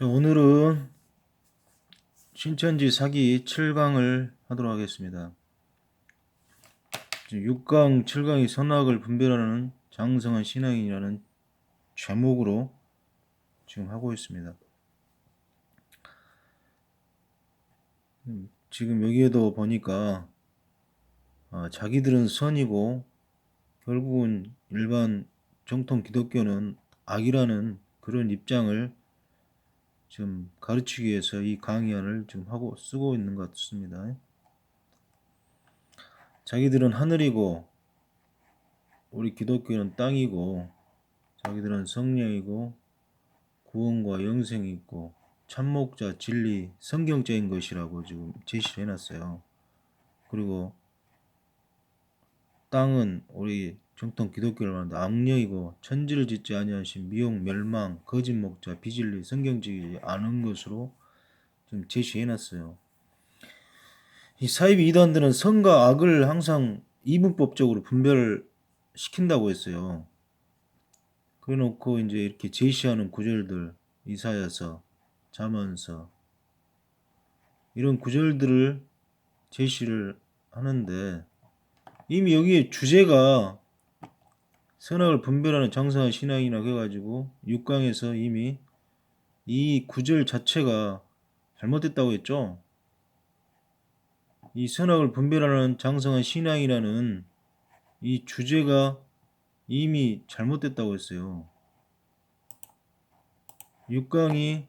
자, 오늘은 신천지 사기 7강을 하도록 하겠습니다. 6강, 7강이 선악을 분별하는 장성한 신앙인이라는 제목으로 지금 하고 있습니다. 지금 여기에도 보니까 자기들은 선이고 결국은 일반 정통 기독교는 악이라는 그런 입장을 지금 가르치기 위해서 이 강의안을 지금 쓰고 있는 것 같습니다. 자기들은 하늘이고 우리 기독교는 땅이고 자기들은 성령이고 구원과 영생이 있고 참목자 진리 성경적인 것이라고 지금 제시를 해놨어요. 그리고 땅은 우리 정통 기독교를 말하는데 악령이고 천지를 짓지 아니하신 미혹 멸망 거짓 목자 비진리 성경적이지 않은 것으로 좀 제시해놨어요. 이 사이비 이단들은 선과 악을 항상 이분법적으로 분별을 시킨다고 했어요. 그래놓고 이제 이렇게 제시하는 구절들 이사야서, 잠언서 이런 구절들을 제시를 하는데 이미 여기에 주제가 선악을 분별하는 장성한 신앙이라고 해가지고 6강에서 이미 이 구절 자체가 잘못됐다고 했죠. 이 선악을 분별하는 장성한 신앙이라는 이 주제가 이미 잘못됐다고 했어요. 6강이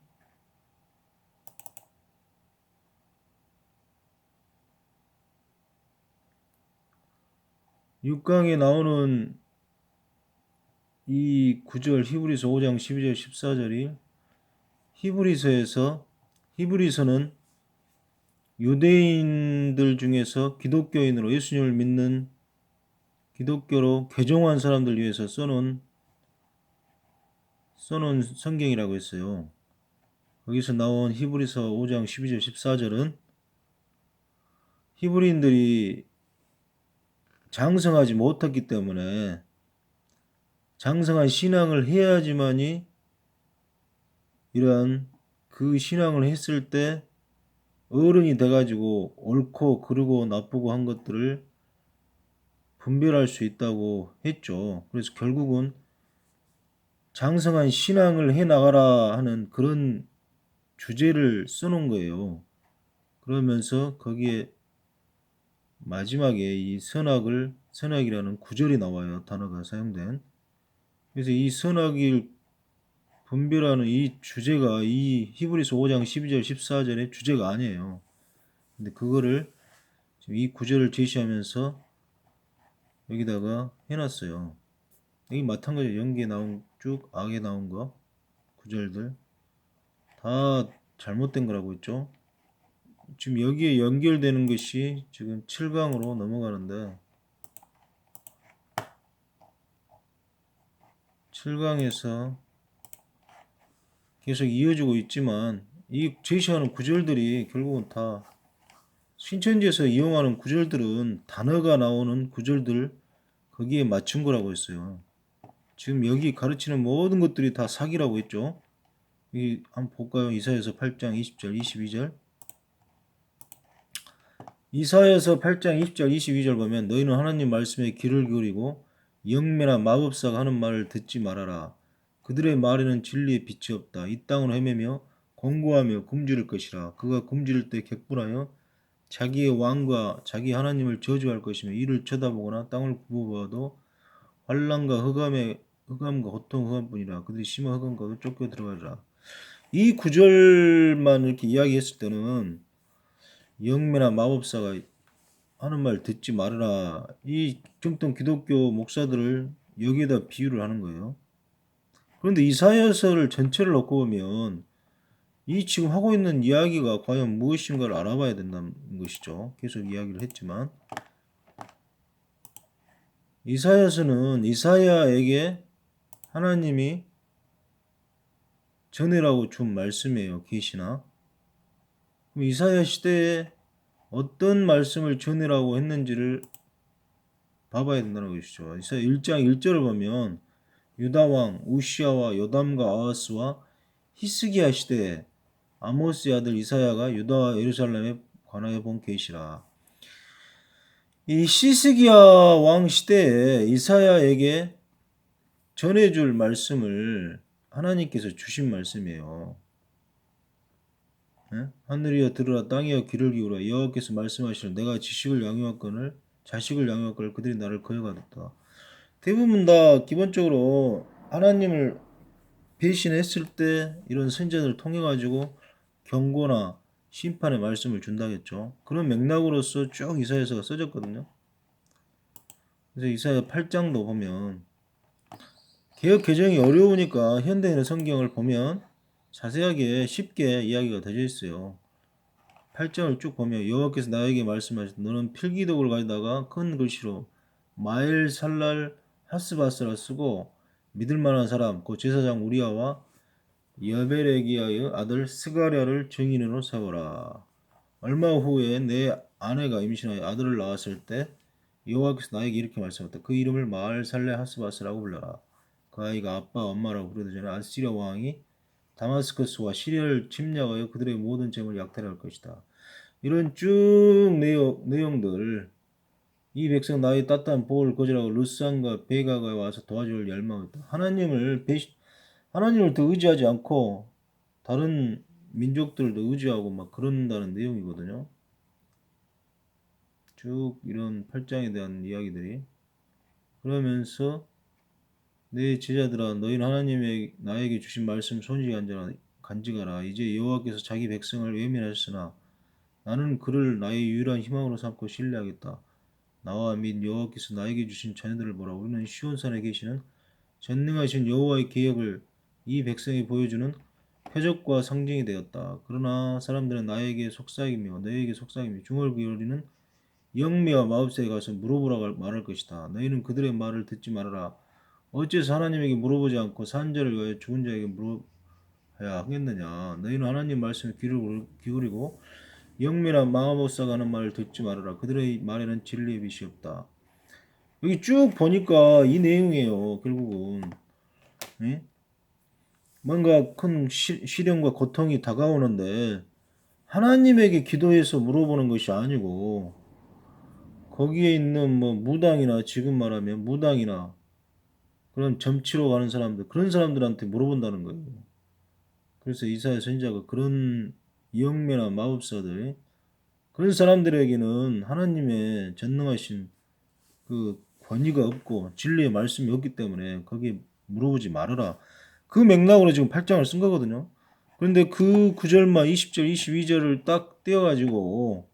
에 나오는 이 구절 히브리서 5장 12절 14절이 히브리서는 유대인들 중에서 기독교인으로 예수님을 믿는 기독교로 개종한 사람들 위해서 써놓은 성경이라고 했어요. 거기서 나온 히브리서 5장 12절 14절은 히브리인들이 장성하지 못했기 때문에 장성한 신앙을 해야지만이 이러한 그 신앙을 했을 때 어른이 돼가지고 옳고 그르고 나쁘고 한 것들을 분별할 수 있다고 했죠. 그래서 결국은 장성한 신앙을 해나가라 하는 그런 주제를 써놓은 거예요. 그러면서 거기에 마지막에 이 선악이라는 구절이 나와요. 단어가 사용된. 그래서 이 선악을 분별하는 이 주제가 이 히브리서 5장 12절 14절의 주제가 아니에요. 근데 그거를 지금 이 구절을 제시하면서 여기다가 해놨어요. 여기 마찬가지로 연기에 나온 쭉 악에 나온 거 구절들 다 잘못된 거라고 했죠. 지금 여기에 연결되는 것이 지금 7강으로 넘어가는데 7강에서 계속 이어지고 있지만 이 제시하는 구절들이 결국은 다 신천지에서 이용하는 구절들은 단어가 나오는 구절들 거기에 맞춘 거라고 했어요. 지금 여기 가르치는 모든 것들이 다 사기라고 했죠. 여기 한번 볼까요? 이사야서 8장 20절 22절 이사야서 8장 20절 22절 보면 너희는 하나님 말씀에 귀를 기울이고 영매나 마법사가 하는 말을 듣지 말아라. 그들의 말에는 진리의 빛이 없다. 이 땅을 헤매며 공고하며 굶주릴 것이라. 그가 굶주릴 때 격분하여 자기의 왕과 자기 하나님을 저주할 것이며 이를 쳐다보거나 땅을 굽어보아도 환난과 흑암과 고통 흑암뿐이라. 그들이 심한 흑암과도 쫓겨 들어가리라. 이 구절만 이렇게 이야기했을 때는 영매나 마법사가 하는 말 듣지 말아라. 이 정통 기독교 목사들을 여기에다 비유를 하는 거예요. 그런데 이사야서를 전체를 놓고 보면 이 지금 하고 있는 이야기가 과연 무엇인가를 알아봐야 된다는 것이죠. 계속 이야기를 했지만 이사야서는 이사야에게 하나님이 전해라고 준 말씀이에요. 계시나. 그럼 이사야 시대에 어떤 말씀을 전해라고 했는지를 봐봐야 된다는 것이죠. 이사야 1장 1절을 보면 유다왕 우시아와 요담과 아하스와 히스기야 시대에 아모스의 아들 이사야가 유다와 예루살렘에 관하여 본 계시라. 이 시스기야 왕 시대에 이사야에게 전해줄 말씀을 하나님께서 주신 말씀이에요. 예? 하늘이여 들으라, 땅이여 귀를 기울여, 여호와께서 말씀하시는 내가 자식을 양육할 그들이 나를 거역하였다. 대부분 다 기본적으로 하나님을 배신했을 때 이런 선전을 통해 가지고 경고나 심판의 말씀을 준다겠죠. 그런 맥락으로서 쭉 이사야서가 써졌거든요. 그래서 이사야 8장도 보면 개역 개정이 어려우니까 현대인의 성경을 보면 자세하게 쉽게 이야기가 되어 있어요. 8장을 쭉 보면 여호와께서 나에게 말씀하셨다. 너는 필기독을 가져다가 큰 글씨로 마엘살랄 하스바스라 쓰고 믿을 만한 사람 그 제사장 우리아와 여베레기야의 아들 스가랴를 증인으로 세워라. 얼마 후에 내 아내가 임신하여 아들을 낳았을 때 여호와께서 나에게 이렇게 말씀하셨다. 그 이름을 마엘살레 하스바스라고 불러라. 그 아이가 아빠 엄마라고 부르기 전에 아시리아 왕이 다마스커스와 시리아를 침략하여 그들의 모든 재물을 약탈할 것이다. 이런 쭉 내용들 이 백성 나의 따뜻한 보호를 거절하고 루스안과 베가가 와서 도와줄 열망했다. 하나님을 더 의지하지 않고 다른 민족들도 의지하고 막 그런다는 내용이거든요. 쭉 이런 8장에 대한 이야기들이 그러면서 내 제자들아 너희는 하나님의 나에게 주신 말씀 손이 간직하라. 이제 여호와께서 자기 백성을 외면하셨으나 나는 그를 나의 유일한 희망으로 삼고 신뢰하겠다. 나와 및 여호와께서 나에게 주신 자녀들을 보라. 우리는 시온산에 계시는 전능하신 여호와의 계획을 이 백성이 보여주는 표적과 상징이 되었다. 그러나 사람들은 나에게 속삭이며 너에게 속삭이며 중얼거리는 영미와 마법사에 가서 물어보라 말할 것이다. 너희는 그들의 말을 듣지 말아라. 어째서 하나님에게 물어보지 않고 산자를 위하여 죽은 자에게 물어야 하겠느냐. 너희는 하나님 말씀에 귀를 기울이고 영미나 마법사가 하는 말을 듣지 말아라. 그들의 말에는 진리의 빛이 없다. 여기 쭉 보니까 이 내용이에요. 결국은 예? 뭔가 큰 시련과 고통이 다가오는데 하나님에게 기도해서 물어보는 것이 아니고 거기에 있는 뭐 무당이나 지금 말하면 무당이나 그런 점치러 가는 사람들 그런 사람들한테 물어본다는 거예요. 그래서 이사야 선지자가 그런 영매나 마법사들 그런 사람들에게는 하나님의 전능하신 그 권위가 없고 진리의 말씀이 없기 때문에 거기에 물어보지 말아라. 그 맥락으로 지금 8장을 쓴 거거든요. 그런데 그 9절만 20절, 22절을 딱 떼어가지고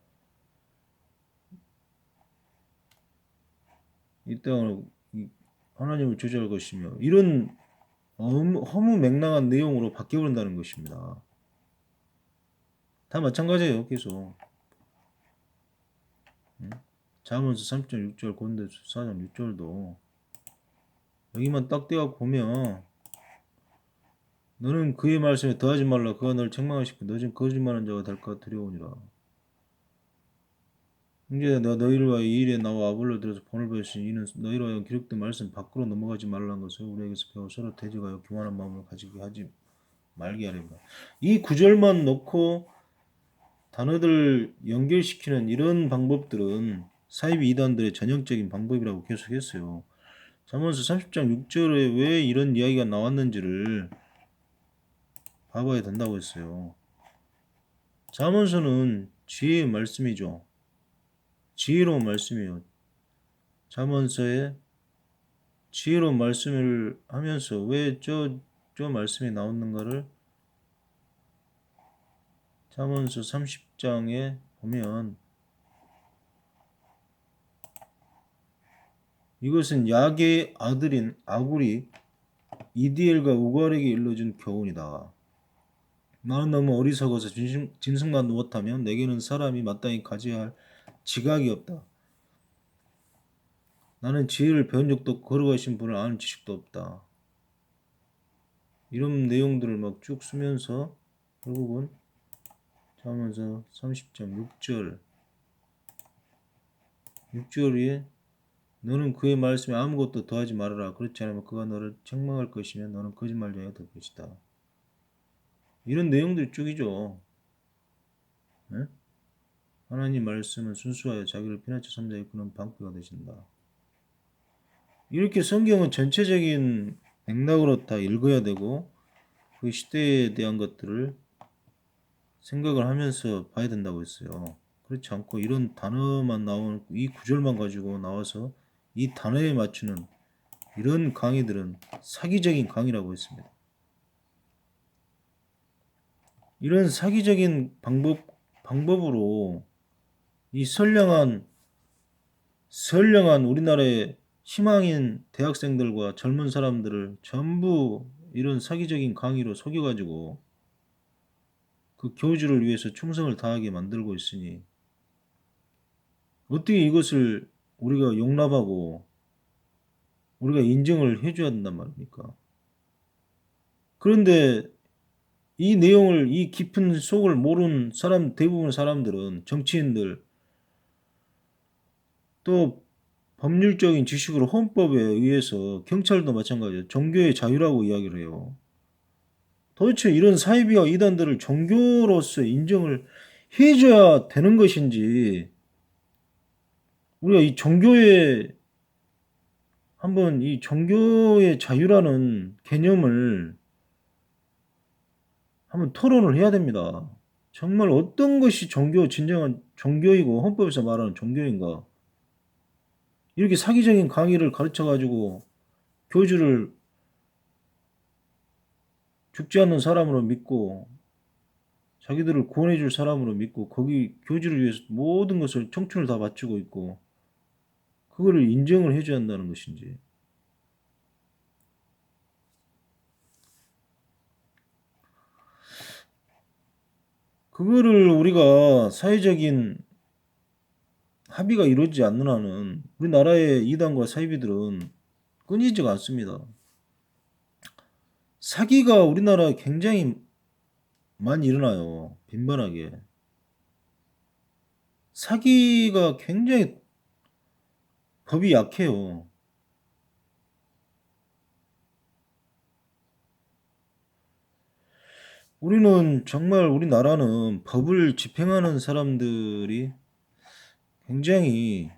이 땅을 하나님을 조절할 것이며 이런 허무맹랑한 내용으로 바뀌어버린다는 것입니다. 다 마찬가지예요. 계속 잠언서 3.6절 고린도서 4장 6절도 여기만 딱 떼어 보면 너는 그의 말씀에 더하지 말라. 그가 너를 책망하시고 너는 거짓말하는 자가 될까 두려우니라. 이제 내가 너희를 위하여 이 일에 나와 아볼로 들어서 본을 보였으니 이는 너희로 하여금 기록된 말씀 밖으로 넘어가지 말라는 것을 우리에게서 배워 서로 대적하여 교만한 마음을 가지게 하지 말게 하렵니다. 이 구절만 놓고 단어들 연결시키는 이런 방법들은 사이비 이단들의 전형적인 방법이라고 계속했어요. 잠언서 30장 6절에 왜 이런 이야기가 나왔는지를 봐봐야 된다고 했어요. 잠언서는 지혜의 말씀이죠. 지혜로운 말씀이에요. 잠언서에 지혜로운 말씀을 하면서 왜 저 말씀이 나오는가를 잠언서 30장에 보면 이것은 야게의 아들인 아굴이 이디엘과 우갈에게 일러준 교훈이다. 나는 너무 어리석어서 짐승만 못하면 내게는 사람이 마땅히 가져야 할 지각이 없다. 나는 지혜를 배운 적도 없고 걸어가신 분을 아는 지식도 없다. 이런 내용들을 막 쭉 쓰면서 결국은 잠언서 30장 6절에 너는 그의 말씀에 아무것도 더하지 말아라. 그렇지 않으면 그가 너를 책망할 것이며 너는 거짓말쟁이가 될 것이다. 이런 내용들이 쭉이죠. 예? 하나님 말씀은 순수하여 자기를 피난처 삼자에 이끄는 방패가 되신다. 이렇게 성경은 전체적인 맥락으로 다 읽어야 되고 그 시대에 대한 것들을 생각을 하면서 봐야 된다고 했어요. 그렇지 않고 이런 단어만 나오는 이 구절만 가지고 나와서 이 단어에 맞추는 이런 강의들은 사기적인 강의라고 했습니다. 이런 사기적인 방법으로 이 선량한 우리나라의 희망인 대학생들과 젊은 사람들을 전부 이런 사기적인 강의로 속여가지고 그 교주를 위해서 충성을 다하게 만들고 있으니 어떻게 이것을 우리가 용납하고 우리가 인정을 해줘야 된단 말입니까? 그런데 이 내용을 이 깊은 속을 모르는 사람 대부분 사람들은 정치인들 또 법률적인 지식으로 헌법에 의해서 경찰도 마찬가지예요. 종교의 자유라고 이야기를 해요. 도대체 이런 사이비와 이단들을 종교로서 인정을 해줘야 되는 것인지 우리가 이 종교의 한번 이 종교의 자유라는 개념을 한번 토론을 해야 됩니다. 정말 어떤 것이 진정한 종교이고 헌법에서 말하는 종교인가? 이렇게 사기적인 강의를 가르쳐 가지고 교주를 죽지 않는 사람으로 믿고 자기들을 구원해 줄 사람으로 믿고 거기 교주를 위해서 모든 것을 청춘을 다 바치고 있고 그거를 인정을 해줘야 한다는 것인지. 그거를 우리가 사회적인 합의가 이루어지지 않는 한은 우리나라의 이단과 사이비들은 끊이지가 않습니다. 사기가 우리나라에 굉장히 많이 일어나요. 빈번하게. 사기가 굉장히 법이 약해요. 우리나라는 법을 집행하는 사람들이 굉장히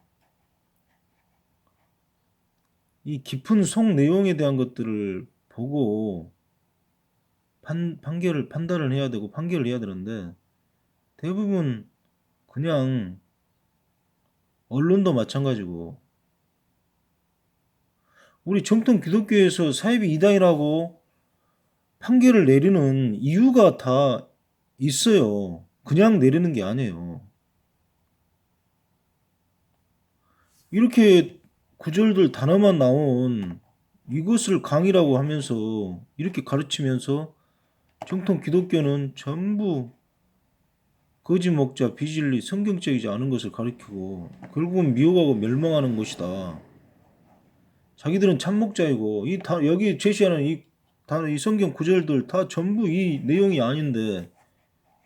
이 깊은 속 내용에 대한 것들을 보고 판단을 해야 되고 판결을 해야 되는데 대부분 그냥 언론도 마찬가지고 우리 정통 기독교에서 사이비 이단이라고 판결을 내리는 이유가 다 있어요. 그냥 내리는 게 아니에요. 이렇게 구절들 단어만 나온 이것을 강의라고 하면서 이렇게 가르치면서 정통 기독교는 전부 거짓 목자, 비진리, 성경적이지 않은 것을 가르치고 결국은 미혹하고 멸망하는 것이다. 자기들은 참목자이고 여기 제시하는 이 성경 구절들 다 전부 이 내용이 아닌데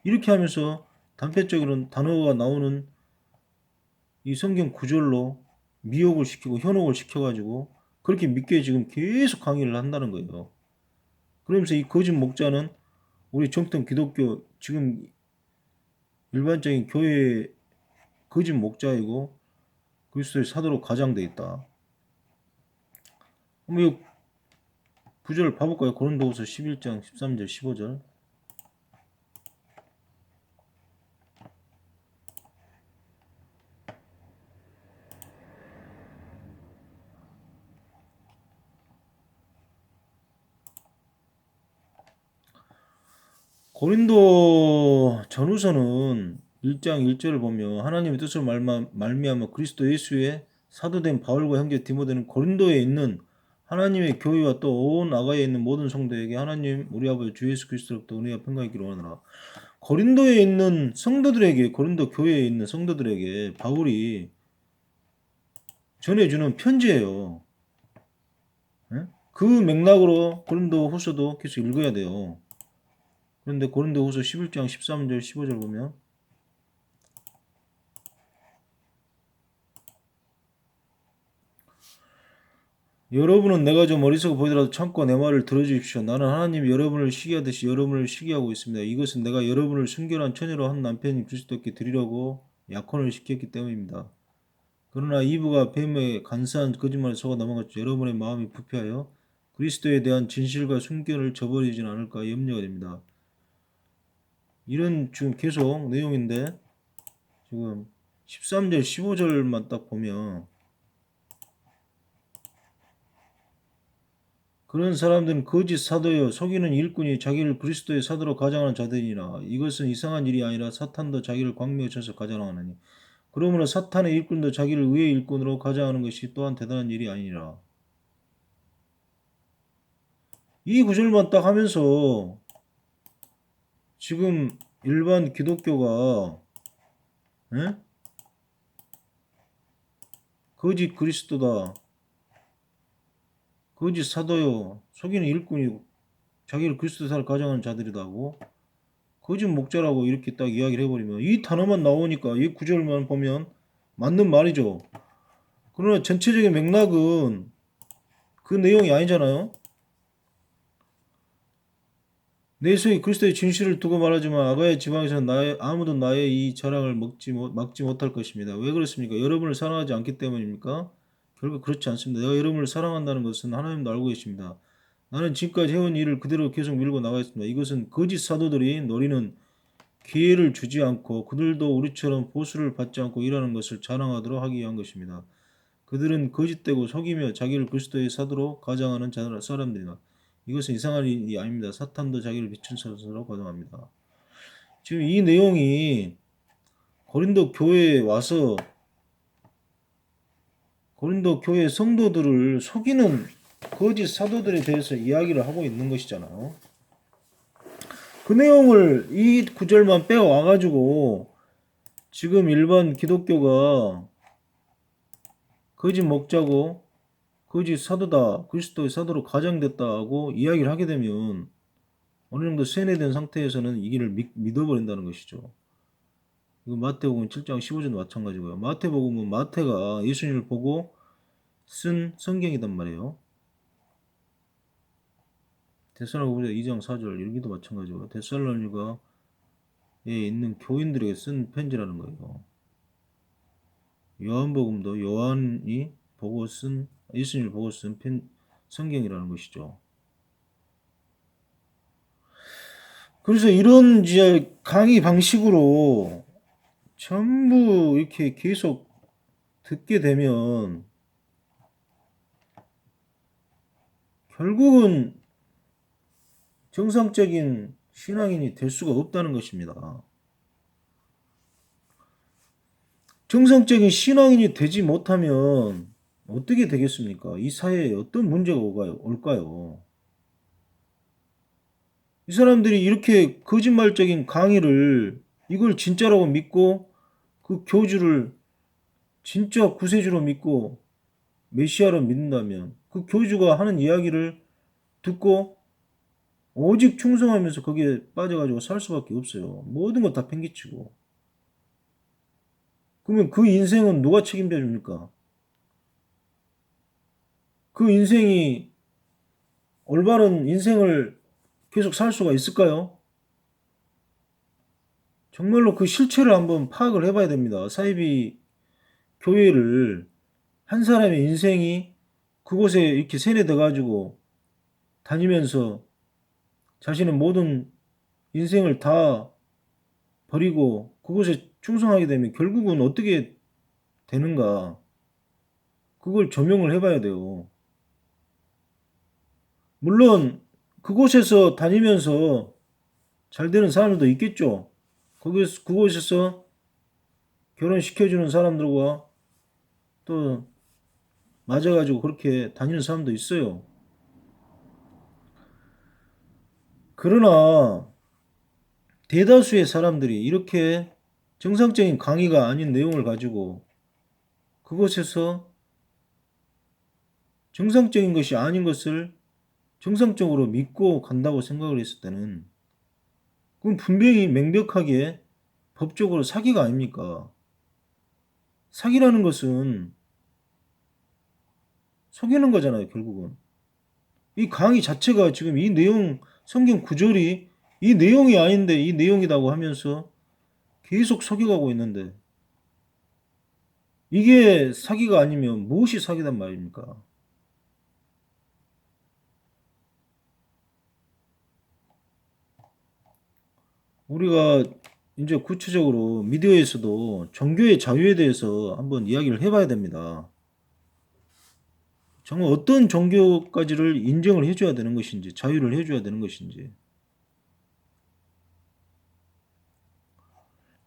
이렇게 하면서 단편적으로 단어가 나오는 이 성경 구절로 미혹을 시키고 현혹을 시켜가지고 그렇게 믿게 지금 계속 강의를 한다는 거예요. 그러면서 이 거짓 목자는 우리 정통 기독교 지금 일반적인 교회의 거짓 목자이고 그리스도의 사도로 가장돼 있다. 그럼 이 구절을 봐볼까요? 고린도후서 11장 13절 15절. 고린도 전후서는 1장 1절을 보면 하나님의 뜻으로 말미암아 그리스도 예수의 사도된 바울과 형제 디모데는 고린도에 있는 하나님의 교회와 또 온 아가야에 있는 모든 성도에게 하나님 우리 아버지 주 예수 그리스도로부터 은혜와 평강이 있기를 원하노라. 고린도에 있는 성도들에게 고린도 교회에 있는 성도들에게 바울이 전해주는 편지예요. 예? 그 맥락으로 고린도 후서도 계속 읽어야 돼요. 그런데 고린도후서 11장 13절 15절 보면 여러분은 내가 좀 어리석어 보이더라도 참고 내 말을 들어주십시오. 나는 하나님이 여러분을 시기하듯이 여러분을 시기하고 있습니다. 이것은 내가 여러분을 순결한 처녀로 한 남편이 그리스도께 드리려고 약혼을 시켰기 때문입니다. 그러나 이브가 뱀의 간사한 거짓말에 속아 넘어갔죠. 여러분의 마음이 부패하여 그리스도에 대한 진실과 순결을 저버리진 않을까 염려가 됩니다. 이런 지금 계속 내용인데 지금 13절 15절만 딱 보면 그런 사람들은 거짓 사도여 속이는 일꾼이 자기를 그리스도의 사도로 가장하는 자들이나 이것은 이상한 일이 아니라 사탄도 자기를 광명에 쳐서 가장하느니 그러므로 사탄의 일꾼도 자기를 의의 일꾼으로 가장하는 것이 또한 대단한 일이 아니니라. 이 구절만 딱 하면서 지금 일반 기독교가 에? 거짓 그리스도다, 거짓 사도요, 속이는 일꾼이고 자기를 그리스도의 사도로 가장하는 자들이다고 거짓 목자라고 이렇게 딱 이야기를 해버리면 이 단어만 나오니까 이 구절만 보면 맞는 말이죠. 그러나 전체적인 맥락은 그 내용이 아니잖아요. 내 소위 그리스도의 진실을 두고 말하지만 아가야 지방에서는 아무도 나의 이 자랑을 막지 못할 것입니다. 왜 그렇습니까? 여러분을 사랑하지 않기 때문입니까? 결국 그렇지 않습니다. 내가 여러분을 사랑한다는 것은 하나님도 알고 계십니다. 나는 지금까지 해온 일을 그대로 계속 밀고 나가겠습니다. 이것은 거짓 사도들이 노리는 기회를 주지 않고 그들도 우리처럼 보수를 받지 않고 일하는 것을 자랑하도록 하기 위한 것입니다. 그들은 거짓되고 속이며 자기를 그리스도의 사도로 가장하는 사람들이나 이것은 이상한 일이 아닙니다. 사탄도 자기를 비춘 사도로 가장합니다. 지금 이 내용이 고린도 교회에 와서 고린도 교회 성도들을 속이는 거짓 사도들에 대해서 이야기를 하고 있는 것이잖아요. 그 내용을 이 구절만 빼와가지고 지금 일반 기독교가 거짓 목자고 거짓 사도다, 그리스도의 사도로 가장됐다고 이야기를 하게 되면 어느 정도 세뇌된 상태에서는 이 길을 믿어버린다는 것이죠. 이거 마태복음 7장 15절도 마찬가지고요. 마태복음은 마태가 예수님을 보고 쓴 성경이단 말이에요. 데살로니가 2장 4절 여기도 마찬가지고요. 데살로니가에 있는 교인들에게 쓴 편지라는 거예요. 요한복음도 요한이 보고 쓴 예수님을 보고 쓴 성경이라는 것이죠. 그래서 이런 이제 강의 방식으로 전부 이렇게 계속 듣게 되면 결국은 정상적인 신앙인이 될 수가 없다는 것입니다. 정상적인 신앙인이 되지 못하면 어떻게 되겠습니까? 이 사회에 어떤 문제가 올까요? 이 사람들이 이렇게 거짓말적인 강의를 이걸 진짜라고 믿고 그 교주를 진짜 구세주로 믿고 메시아로 믿는다면 그 교주가 하는 이야기를 듣고 오직 충성하면서 거기에 빠져가지고 살 수밖에 없어요. 모든 거 다 팽개치고. 그러면 그 인생은 누가 책임져 줍니까? 그 인생이 올바른 인생을 계속 살 수가 있을까요? 정말로 그 실체를 한번 파악을 해봐야 됩니다. 사이비 교회를 한 사람의 인생이 그곳에 이렇게 세뇌돼가지고 다니면서 자신의 모든 인생을 다 버리고 그곳에 충성하게 되면 결국은 어떻게 되는가? 그걸 조명을 해봐야 돼요. 물론 그곳에서 다니면서 잘 되는 사람들도 있겠죠. 그곳에서 결혼시켜주는 사람들과 또 맞아가지고 그렇게 다니는 사람도 있어요. 그러나 대다수의 사람들이 이렇게 정상적인 강의가 아닌 내용을 가지고 그곳에서 정상적인 것이 아닌 것을 정상적으로 믿고 간다고 생각을 했을 때는 그건 분명히 명백하게 법적으로 사기가 아닙니까? 사기라는 것은 속이는 거잖아요, 결국은. 이 강의 자체가 지금 이 내용, 성경 구절이 이 내용이 아닌데 이 내용이라고 하면서 계속 속여가고 있는데 이게 사기가 아니면 무엇이 사기단 말입니까? 우리가 이제 구체적으로 미디어에서도 종교의 자유에 대해서 한번 이야기를 해봐야 됩니다. 정말 어떤 종교까지를 인정을 해줘야 되는 것인지, 자유를 해줘야 되는 것인지.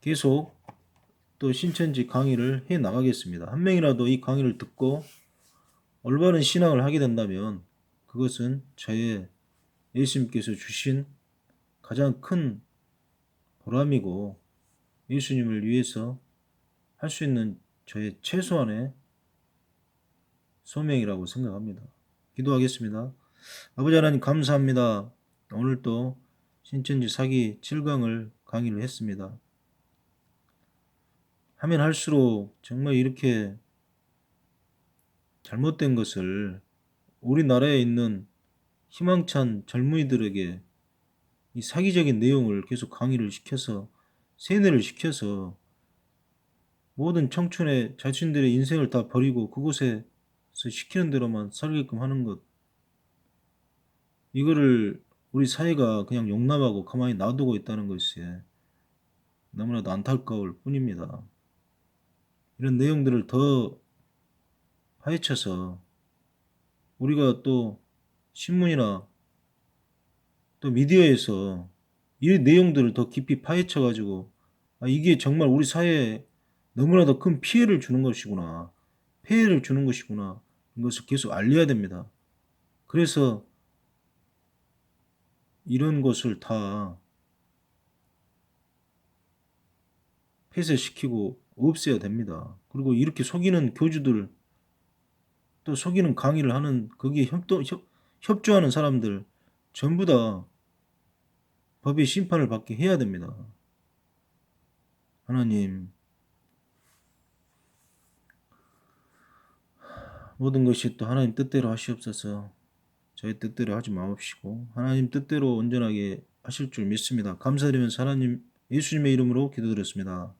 계속 또 신천지 강의를 해 나가겠습니다. 한 명이라도 이 강의를 듣고 올바른 신앙을 하게 된다면 그것은 저의 예수님께서 주신 가장 큰 보람이고 예수님을 위해서 할 수 있는 저의 최소한의 소명이라고 생각합니다. 기도하겠습니다. 아버지 하나님 감사합니다. 오늘 또 신천지 사기 7강을 강의를 했습니다. 하면 할수록 정말 이렇게 잘못된 것을 우리나라에 있는 희망찬 젊은이들에게 이 사기적인 내용을 계속 강의를 시켜서 세뇌를 시켜서 모든 청춘의 자신들의 인생을 다 버리고 그곳에서 시키는 대로만 살게끔 하는 것, 이거를 우리 사회가 그냥 용납하고 가만히 놔두고 있다는 것이 너무나도 안타까울 뿐입니다. 이런 내용들을 더 파헤쳐서 우리가 또 신문이나 또 미디어에서 이 내용들을 더 깊이 파헤쳐 가지고 이게 정말 우리 사회에 너무나도 큰 피해를 주는 것이구나, 폐해를 주는 것이구나, 이것을 계속 알려야 됩니다. 그래서 이런 것을 다 폐쇄시키고 없애야 됩니다. 그리고 이렇게 속이는 교주들, 또 속이는 강의를 하는 거기에 협조하는 사람들 전부 다 법의 심판을 받게 해야 됩니다. 하나님, 모든 것이 또 하나님 뜻대로 하시옵소서. 저희 뜻대로 하지 마옵시고 하나님 뜻대로 온전하게 하실 줄 믿습니다. 감사드리면서 하나님 예수님의 이름으로 기도드렸습니다.